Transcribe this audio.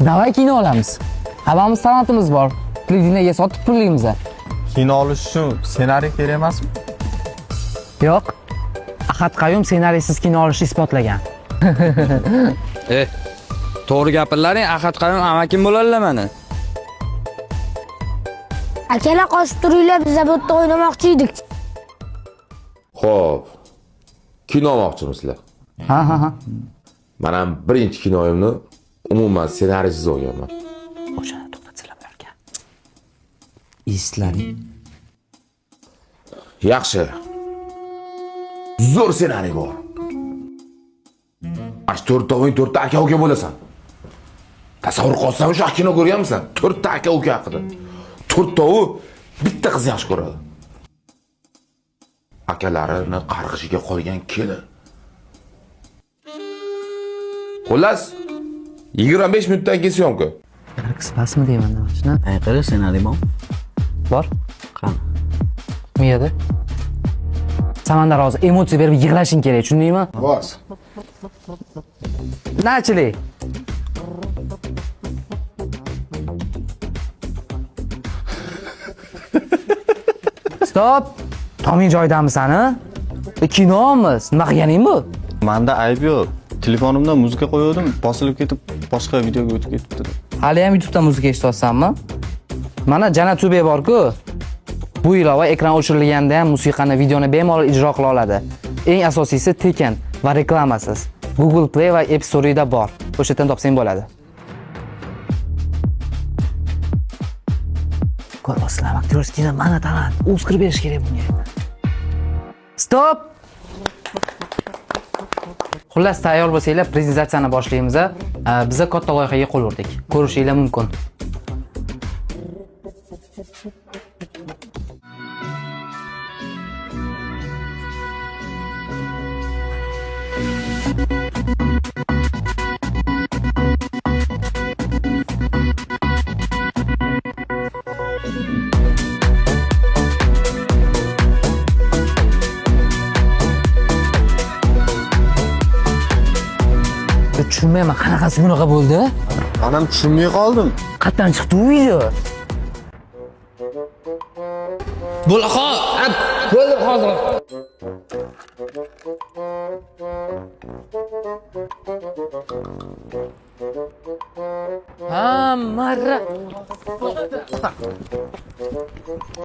Davay kino olamiz. Hammamiz talantimiz bor. Televideniyega sotib pullaymiz. Kino olish uchun ssenariy kerak emasmi? Yo'q. Ahad Qayum ssenariysiz kino olishni isbotlagan. To'g'ri gapirlaring, Ahad Qayum amakim bo'ladilar meni. Akalar qochib turinglar, biz bu yerda o'ynamoqchi edik. Xo'p. Kino olmoqchimisizlar? Ha. Men ham birinchi kinoyimni umuman ssenariysiz olganman. O'shani to'xtatsalar bo'larkan. Eslaring. Yaxshi. Zo'r ssenariy bor. Ash 4 to'rtta aka-uka bo'lasan. Tasavvur qilsam, o'sha kino ko'rganmisan? 4 ta aka-uka haqida. 4 tovi bitta qiz yaxshi ko'radi. Akalarini qarg'ishiga qolgan kelin. Xullas, 25 minutdan keyin syomka. Qisqasmi deyman shuni? Qara ssenariy Bor. qani. Bu yerda. Samandar hozir emotsiya berib yig'lashing kerak, tushundingmi? Bos. Nachilik. Stop. Toming joydamisan, ha? Kinomiz. Nima qilganing bu? Menda ayb yo'q. Telefonimdan muzika qo'ygandim, bosilib ketib, boshqa videoga o'tib ketibdi. Hali ham YouTube'dan muzika eshityapsanmi? Mana Jana Tube bor-ku. Bu ilova ekran o'chirilganda ham musiqani, videoni bemalol ijro qila oladi. Eng asosiysi tekin va reklamasiz. Google Play va App Store'da bor. O'sha yerdan topsang bo'ladi. Ko'ryapsizlar, aktyorskina mana talant. Oskar berish kerak bunga. Stop! Xullas, tayyor bo'lsanglar, prezentatsiyani boshlaymiz. Biza katta loyihaga qo'l urdik. Ko'rishinglar mumkin. Tushunmayman, qanaqasi bunaqa bo'ldi? Men ham tushunmay qoldim. Qayerdan chiqdi bu video? Bo'ldi hozir. Ha, marra.